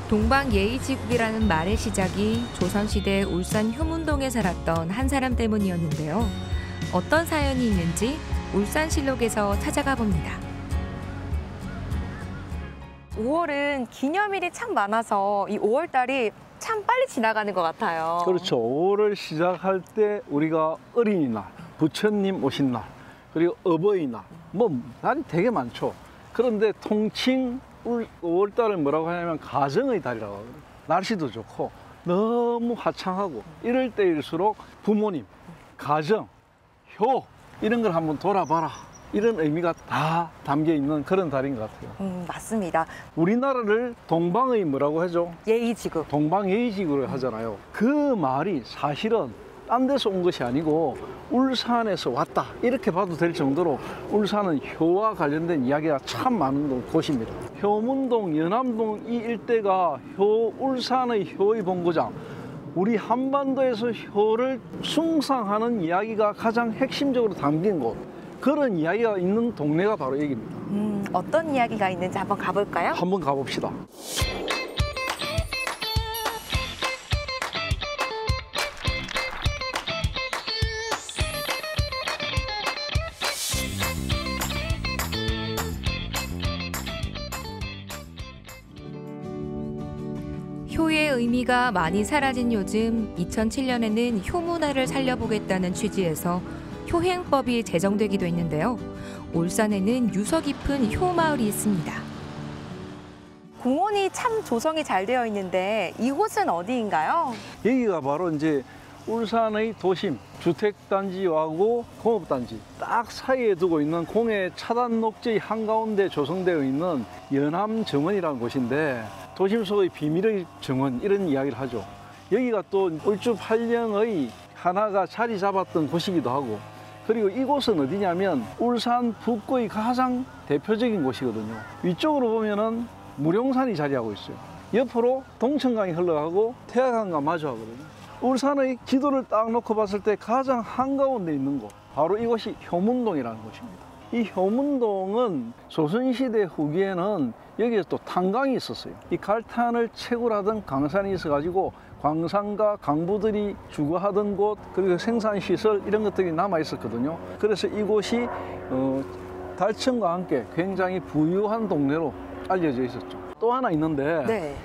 동방예의지국이라는 말의 시작이 조선시대 울산 효문동에 살았던 한 사람 때문이었는데요. 어떤 사연이 있는지 울산실록에서 찾아가 봅니다. 5월은 기념일이 참 많아서 이 5월달이 참 빨리 지나가는 것 같아요. 그렇죠. 5월을 시작할 때 우리가 어린이날, 부처님 오신 날, 그리고 어버이날, 날이 되게 많죠. 그런데 통칭 5월달을 뭐라고 하냐면 가정의 달이라고 하거든요. 날씨도 좋고 너무 화창하고 이럴 때일수록 부모님, 가정, 효 이런 걸 한번 돌아봐라. 이런 의미가 다 담겨 있는 그런 달인 것 같아요. 맞습니다. 우리나라를 동방의 뭐라고 하죠? 예의지국. 동방예의지국을 하잖아요. 그 말이 사실은 딴 데서 온 것이 아니고 울산에서 왔다 이렇게 봐도 될 정도로 울산은 효와 관련된 이야기가 참 많은 곳입니다. 효문동, 연암동 이 일대가 울산의 효의 본고장, 우리 한반도에서 효를 숭상하는 이야기가 가장 핵심적으로 담긴 곳, 그런 이야기가 있는 동네가 바로 여기입니다. 어떤 이야기가 있는지 한번 가볼까요? 한번 가봅시다. 효의 의미가 많이 사라진 요즘 2007년에는 효문화를 살려보겠다는 취지에서 효행법이 제정되기도 했는데요. 울산에는 유서 깊은 효마을이 있습니다. 공원이 참 조성이 잘 되어 있는데 이곳은 어디인가요? 여기가 바로 이제 울산의 도심, 주택단지하고 공업단지 딱 사이에 두고 있는 공해 차단 녹지의 한가운데 조성되어 있는 연암정원이라는 곳인데 도심 속의 비밀의 정원 이런 이야기를 하죠. 여기가 또 울주팔령의 하나가 자리 잡았던 곳이기도 하고, 그리고 이곳은 어디냐면 울산 북구의 가장 대표적인 곳이거든요. 위쪽으로 보면은 무룡산이 자리하고 있어요. 옆으로 동천강이 흘러가고 태화강과 마주하거든요. 울산의 지도를 딱 놓고 봤을 때 가장 한가운데 있는 곳, 바로 이곳이 효문동이라는 곳입니다. 이 효문동은 조선시대 후기에는 여기에 또 탄광이 있었어요. 이 갈탄을 채굴하던 강산이 있어가지고 광산과 강부들이 주거하던 곳, 그리고 생산시설 이런 것들이 남아있었거든요. 그래서 이곳이 달청과 함께 굉장히 부유한 동네로 알려져 있었죠. 또 하나 있는데 네.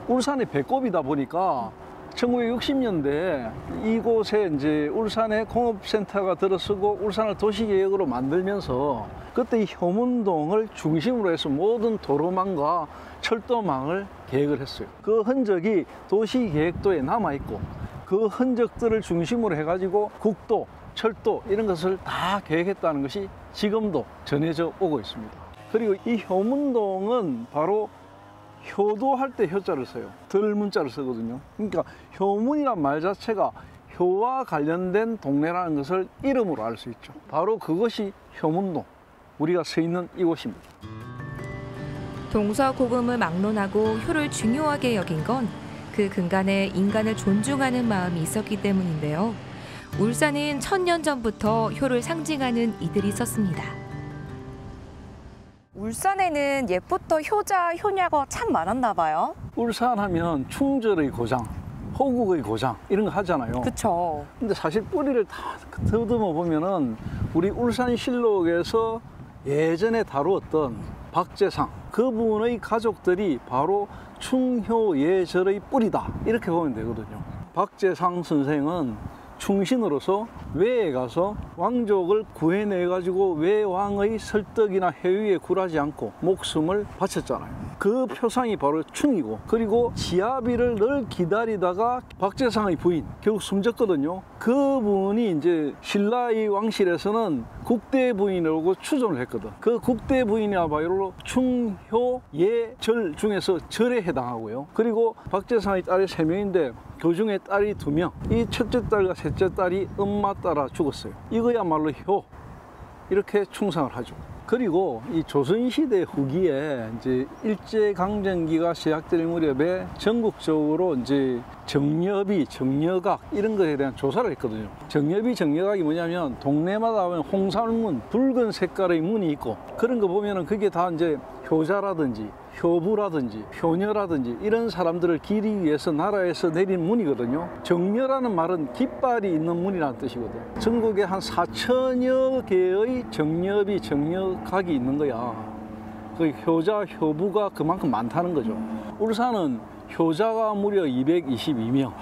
울산의 배꼽이다 보니까 1960년대에 이곳에 이제 울산의 공업센터가 들어서고 울산을 도시계획으로 만들면서 그때 이 효문동을 중심으로 해서 모든 도로망과 철도망을 계획을 했어요. 그 흔적이 도시계획도에 남아있고 그 흔적들을 중심으로 해가지고 국도, 철도 이런 것을 다 계획했다는 것이 지금도 전해져 오고 있습니다. 그리고 이 효문동은 바로 효도할 때 효자를 써요. 덜 문자를 쓰거든요. 그러니까 효문이란 말 자체가 효와 관련된 동네라는 것을 이름으로 알 수 있죠. 바로 그것이 효문동, 우리가 서 있는 이곳입니다. 동서고금을 막론하고 효를 중요하게 여긴 건 그 근간에 인간을 존중하는 마음이 있었기 때문인데요. 울산은 1000년 전부터 효를 상징하는 이들이 있었습니다. 울산에는 옛부터 효자, 효녀가 참 많았나 봐요. 울산 하면 충절의 고장, 호국의 고장 이런 거 하잖아요. 그렇죠. 근데 사실 뿌리를 다 더듬어 보면은 우리 울산실록에서 예전에 다루었던 박재상 그분의 가족들이 바로 충효예절의 뿌리다 이렇게 보면 되거든요. 박재상 선생은 충신으로서 외에 가서 왕족을 구해내 가지고 외왕의 설득이나 해유에 굴하지 않고 목숨을 바쳤잖아요. 그 표상이 바로 충이고, 그리고 지아비를 늘 기다리다가 박재상의 부인 결국 숨졌거든요. 그분이 이제 신라의 왕실에서는 국대 부인이라고 추존을 했거든. 그 국대 부인이야말로 충효예절 중에서 절에 해당하고요. 그리고 박재상의 딸이 3명인데 그 중에 딸이 2명, 이 첫째 딸과 셋째 딸이 엄마 따라 죽었어요. 이거야말로 효, 이렇게 충상을 하죠. 그리고 이 조선시대 후기에 이제 일제강점기가 시작될 무렵에 전국적으로 이제 정여비, 정여각 이런 것에 대한 조사를 했거든요. 정여비, 정여각이 뭐냐면 동네마다 보면 홍살문, 붉은 색깔의 문이 있고 그런 거 보면은 그게 다 이제 효자라든지 효부라든지 효녀라든지 이런 사람들을 기리기 위해서 나라에서 내린 문이거든요. 정녀라는 말은 깃발이 있는 문이라는 뜻이거든. 전국에 한 4천여 개의 정녀비, 정녀각이 있는 거야. 그 효자, 효부가 그만큼 많다는 거죠. 울산은 효자가 무려 222명,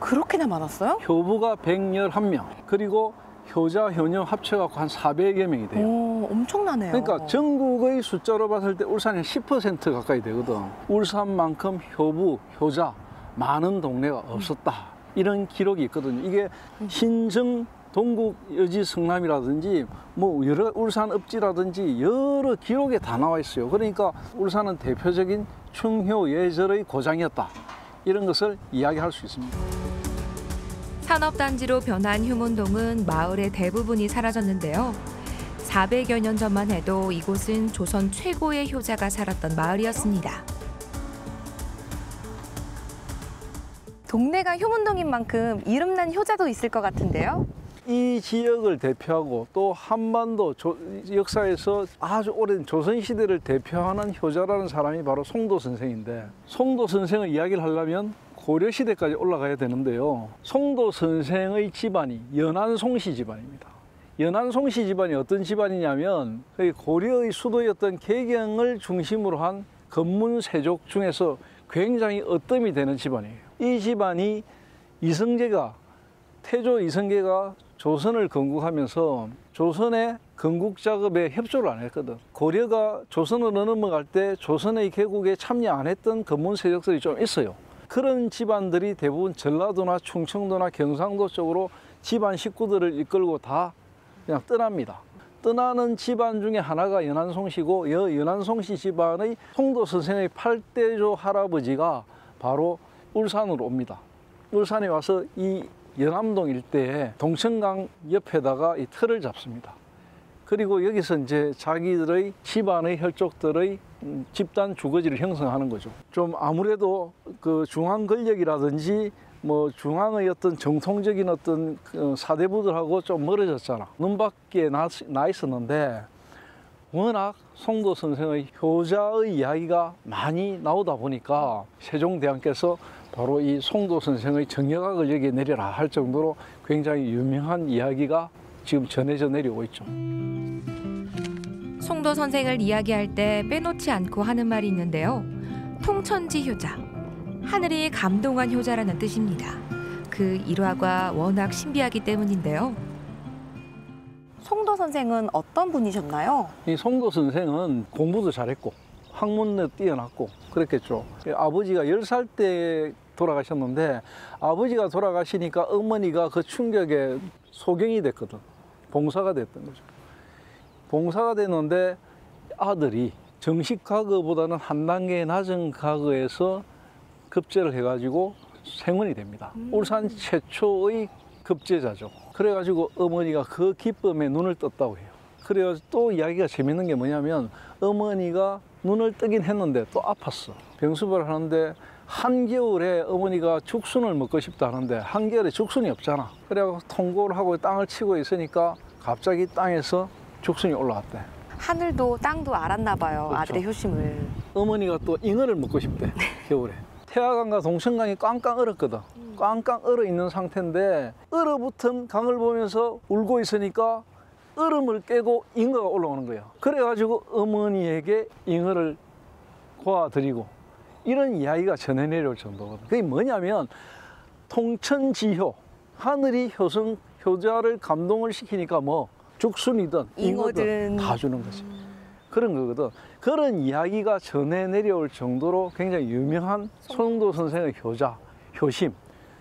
그렇게나 많았어요? 효부가 111명, 그리고 효자, 효녀 합쳐갖고 한 400여 명이 돼요. 오, 엄청나네요. 그러니까 전국의 숫자로 봤을 때 울산이 10% 가까이 되거든. 울산만큼 효부, 효자 많은 동네가 없었다. 이런 기록이 있거든요. 이게 신정 동국 여지 성남이라든지 뭐 여러 울산 읍지라든지 여러 기록에 다 나와 있어요. 그러니까 울산은 대표적인 충효 예절의 고장이었다. 이런 것을 이야기할 수 있습니다. 산업단지로 변한 휴문동은 마을의 대부분이 사라졌는데요. 400여 년 전만 해도 이곳은 조선 최고의 효자가 살았던 마을이었습니다. 동네가 효문동인 만큼 이름난 효자도 있을 것 같은데요? 이 지역을 대표하고 또 한반도 역사에서 아주 오랜 조선시대를 대표하는 효자라는 사람이 바로 송도 선생인데, 송도 선생의 이야기를 하려면 고려시대까지 올라가야 되는데요. 송도 선생의 집안이 연안송씨 집안입니다. 연안송씨 집안이 어떤 집안이냐면 고려의 수도였던 개경을 중심으로 한 건문세족 중에서 굉장히 으뜸이 되는 집안이에요. 이 집안이 태조 이성계가 조선을 건국하면서 조선의 건국 작업에 협조를 안 했거든. 고려가 조선으로 넘어갈 때 조선의 개국에 참여 안 했던 건문세족들이 좀 있어요. 그런 집안들이 대부분 전라도나 충청도나 경상도 쪽으로 집안 식구들을 이끌고 다 그냥 떠납니다. 떠나는 집안 중에 하나가 연안송씨고, 연안송씨 집안의 송도 선생의 8대조 할아버지가 바로 울산으로 옵니다. 울산에 와서 이 연암동 일대에 동천강 옆에다가 이 틀을 잡습니다. 그리고 여기서 이제 자기들의 집안의 혈족들의 집단 주거지를 형성하는 거죠. 좀 아무래도 그 중앙 권력이라든지 뭐 중앙의 어떤 정통적인 어떤 사대부들하고 좀 멀어졌잖아. 눈밖에 나 있었는데 워낙 송도 선생의 효자의 이야기가 많이 나오다 보니까 세종대왕께서 바로 이 송도 선생의 정여각을 여기에 내려라 할 정도로 굉장히 유명한 이야기가 지금 전해져 내려오고 있죠. 송도 선생을 이야기할 때 빼놓지 않고 하는 말이 있는데요. 통천지 효자, 하늘이 감동한 효자라는 뜻입니다. 그 일화가 워낙 신비하기 때문인데요. 송도 선생은 어떤 분이셨나요? 이 송도 선생은 공부도 잘했고 학문도 뛰어났고 그랬겠죠. 아버지가 10살 때 돌아가셨는데, 아버지가 돌아가시니까 어머니가 그 충격에 소경이 됐거든. 봉사가 됐던 거죠. 봉사가 됐는데 아들이 정식 과거보다는 한 단계 낮은 과거에서 급제를 해가지고 생원이 됩니다. 울산 최초의 급제자죠. 그래가지고 어머니가 그 기쁨에 눈을 떴다고 해요. 그래가지고 또 이야기가 재밌는 게 뭐냐면, 어머니가 눈을 뜨긴 했는데 또 아팠어. 병수를 하는데 한겨울에 어머니가 죽순을 먹고 싶다 하는데 한겨울에 죽순이 없잖아. 그래서 통고를 하고 땅을 치고 있으니까 갑자기 땅에서 죽순이 올라왔대. 하늘도 땅도 알았나 봐요. 그렇죠. 아들의 효심을. 어머니가 또 잉어를 먹고 싶대. 겨울에. 태화강과 동천강이 꽝꽝 얼었거든. 꽝꽝 얼어 있는 상태인데 얼어붙은 강을 보면서 울고 있으니까 얼음을 깨고 잉어가 올라오는 거야. 그래가지고 어머니에게 잉어를 고아드리고 이런 이야기가 전해 내려올 정도거든. 그게 뭐냐면 통천지효, 하늘이 효자를 감동을 시키니까 뭐 죽순이든 잉어든 다 주는 거지. 그런 거거든. 그런 이야기가 전해 내려올 정도로 굉장히 유명한 송도 선생의 효자, 효심.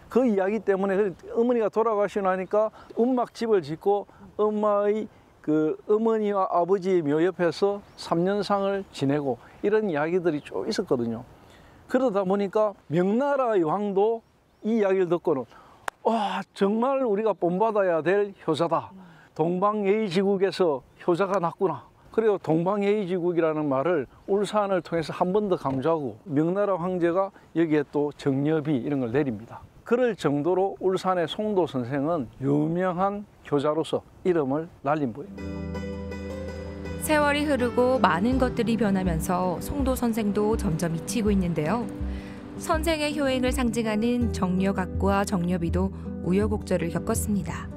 그 이야기 때문에 어머니가 돌아가시고 나니까 음막집을 짓고 엄마의 그 어머니와 아버지의 묘 옆에서 3년상을 지내고 이런 이야기들이 쭉 있었거든요. 그러다 보니까 명나라의 왕도 이 이야기를 듣고는 와, 정말 우리가 본받아야 될 효자다. 동방예의지국에서 효자가 났구나. 그리고 동방예의지국이라는 말을 울산을 통해서 한 번 더 강조하고 명나라 황제가 여기에 또 정여비 이런 걸 내립니다. 그럴 정도로 울산의 송도 선생은 유명한 효자로서 이름을 날린 분입니다. 세월이 흐르고 많은 것들이 변하면서 송도 선생도 점점 잊히고 있는데요. 선생의 효행을 상징하는 정려각과 정려비도 우여곡절을 겪었습니다.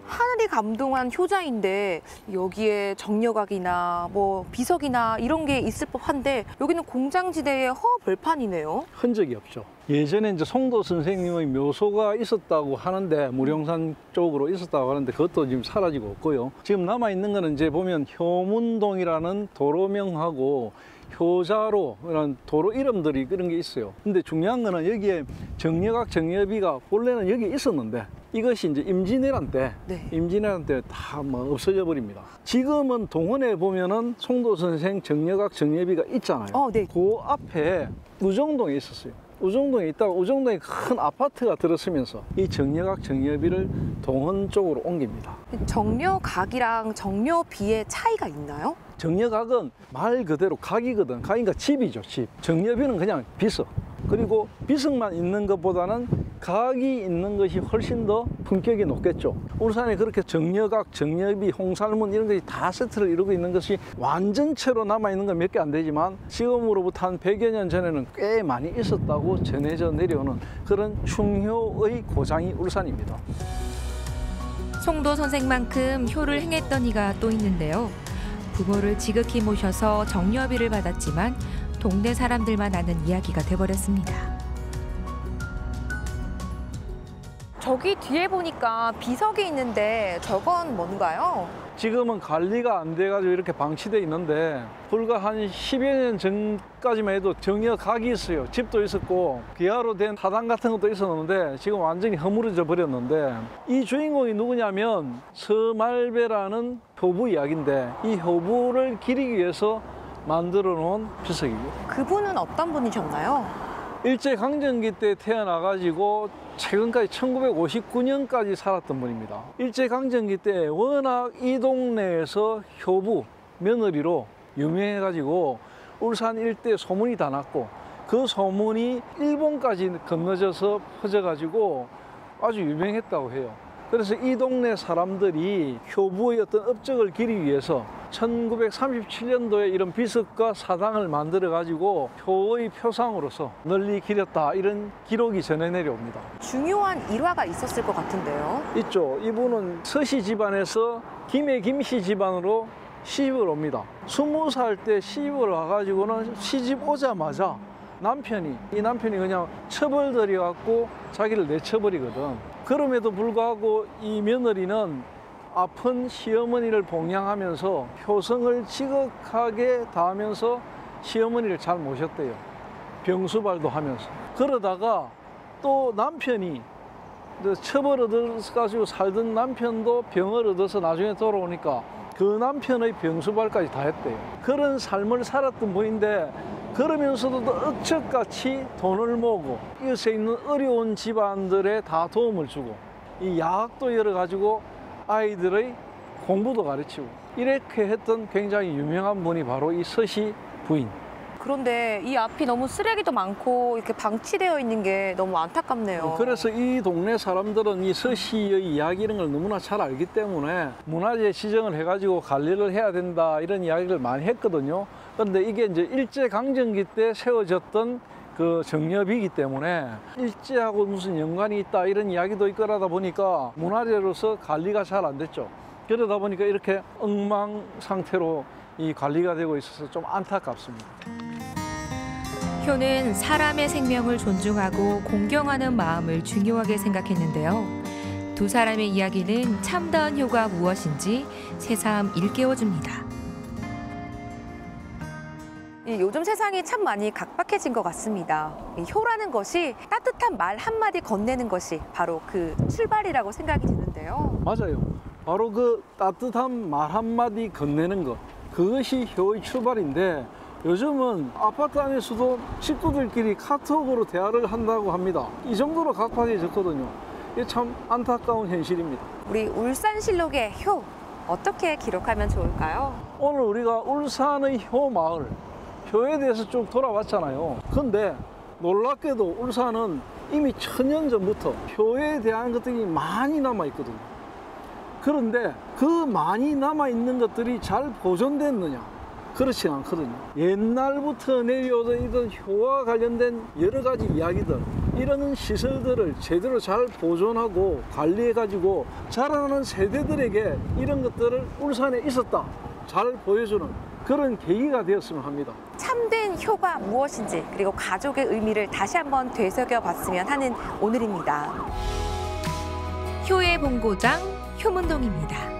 하늘이 감동한 효자인데 여기에 정려각이나 뭐 비석이나 이런 게 있을 법한데 여기는 공장지대의 허벌판이네요. 흔적이 없죠. 예전에 이제 송도 선생님의 묘소가 있었다고 하는데 무령산 쪽으로 있었다고 하는데 그것도 지금 사라지고 없고요. 지금 남아 있는 거는 이제 보면 효문동이라는 도로명하고 효자로 이런 도로 이름들이 그런 게 있어요. 근데 중요한 거는 여기에 정려각, 정려비가 본래는 여기 있었는데 이것이 이제 임진왜란 때, 네. 임진왜란 때 다 뭐 없어져 버립니다. 지금은 동원에 보면은 송도 선생 정려각, 정려비가 있잖아요. 네. 그 앞에 우정동에 있었어요. 우정동에 있다가 우정동에 큰 아파트가 들어서면서 이 정려각, 정려비를 동원 쪽으로 옮깁니다. 정려각이랑 정려비의 차이가 있나요? 정려각은 말 그대로 각이거든. 각이니까 집이죠, 집. 정려비는 그냥 비석. 그리고 비석만 있는 것보다는 각이 있는 것이 훨씬 더 품격이 높겠죠. 울산에 그렇게 정려각, 정려비, 홍살문 이런 것이 다 세트를 이루고 있는 것이 완전체로 남아있는 건 몇 개 안 되지만 지금으로부터 한 100여 년 전에는 꽤 많이 있었다고 전해져 내려오는 그런 충효의 고장이 울산입니다. 송도 선생만큼 효를 행했던 이가 또 있는데요. 부모를 지극히 모셔서 정려비를 받았지만 동네 사람들만 아는 이야기가 돼버렸습니다. 저기 뒤에 보니까 비석이 있는데 저건 뭔가요? 지금은 관리가 안 돼가지고 이렇게 방치돼 있는데 불과 한 10여 년 전까지만 해도 정려각이 있어요. 집도 있었고 기아로 된 사당 같은 것도 있었는데 지금 완전히 허물어져 버렸는데 이 주인공이 누구냐면 서말배라는 효부 이야기인데 이 효부를 기리기 위해서 만들어 놓은 비석이고 그분은 어떤 분이셨나요? 일제강점기 때 태어나가지고 최근까지 1959년까지 살았던 분입니다. 일제강점기 때 워낙 이 동네에서 효부, 며느리로 유명해가지고 울산 일대 소문이 다 났고 그 소문이 일본까지 건너져서 퍼져가지고 아주 유명했다고 해요. 그래서 이 동네 사람들이 효부의 어떤 업적을 기리기 위해서 1937년도에 이런 비석과 사당을 만들어 가지고 효의 표상으로서 널리 기렸다 이런 기록이 전해 내려옵니다. 중요한 일화가 있었을 것 같은데요. 있죠. 이분은 서씨 집안에서 김해 김씨 집안으로 시집을 옵니다. 20살 때 시집을 와가지고는 시집 오자마자 이 남편이 그냥 처벌들이 갖고 자기를 내쳐버리거든. 그럼에도 불구하고 이 며느리는 아픈 시어머니를 봉양하면서 효성을 지극하게 다하면서 시어머니를 잘 모셨대요. 병수발도 하면서. 그러다가 또 남편이 처벌 얻어가지고 살던 남편도 병을 얻어서 나중에 돌아오니까 그 남편의 병수발까지 다 했대요. 그런 삶을 살았던 분인데 그러면서도 억척같이 돈을 모으고 이웃에 있는 어려운 집안들에 다 도움을 주고 이 야학도 열어가지고 아이들의 공부도 가르치고 이렇게 했던 굉장히 유명한 분이 바로 이 서씨 부인. 그런데 이 앞이 너무 쓰레기도 많고 이렇게 방치되어 있는 게 너무 안타깝네요. 그래서 이 동네 사람들은 이 서씨의 이야기 이런 걸 너무나 잘 알기 때문에 문화재 지정을 해가지고 관리를 해야 된다 이런 이야기를 많이 했거든요. 그런데 이게 이제 일제강점기 때 세워졌던 그 정려비이기 때문에 일제하고 무슨 연관이 있다 이런 이야기도 있고 그러다 보니까 문화재로서 관리가 잘 안 됐죠. 그러다 보니까 이렇게 엉망 상태로 이 관리가 되고 있어서 좀 안타깝습니다. 효는 사람의 생명을 존중하고 공경하는 마음을 중요하게 생각했는데요. 두 사람의 이야기는 참다운 효가 무엇인지 새삼 일깨워줍니다. 요즘 세상이 참 많이 각박해진 것 같습니다. 이 효라는 것이 따뜻한 말 한마디 건네는 것이 바로 그 출발이라고 생각이 드는데요. 맞아요. 바로 그 따뜻한 말 한마디 건네는 것. 그것이 효의 출발인데 요즘은 아파트 안에서도 식구들끼리 카톡으로 대화를 한다고 합니다. 이 정도로 각박해졌거든요. 이게 참 안타까운 현실입니다. 우리 울산실록의 효 어떻게 기록하면 좋을까요? 오늘 우리가 울산의 효마을, 효에 대해서 쭉 돌아왔잖아요. 근데 놀랍게도 울산은 이미 1000년 전부터 효에 대한 것들이 많이 남아있거든요. 그런데 그 많이 남아있는 것들이 잘 보존됐느냐? 그렇지 않거든요. 옛날부터 내려오던 효와 관련된 여러 가지 이야기들, 이런 시설들을 제대로 잘 보존하고 관리해가지고 자라나는 세대들에게 이런 것들을 울산에 있었다, 잘 보여주는 그런 계기가 되었으면 합니다. 참된 효가 무엇인지, 그리고 가족의 의미를 다시 한번 되새겨 봤으면 하는 오늘입니다. 효의 본고장 효문동입니다.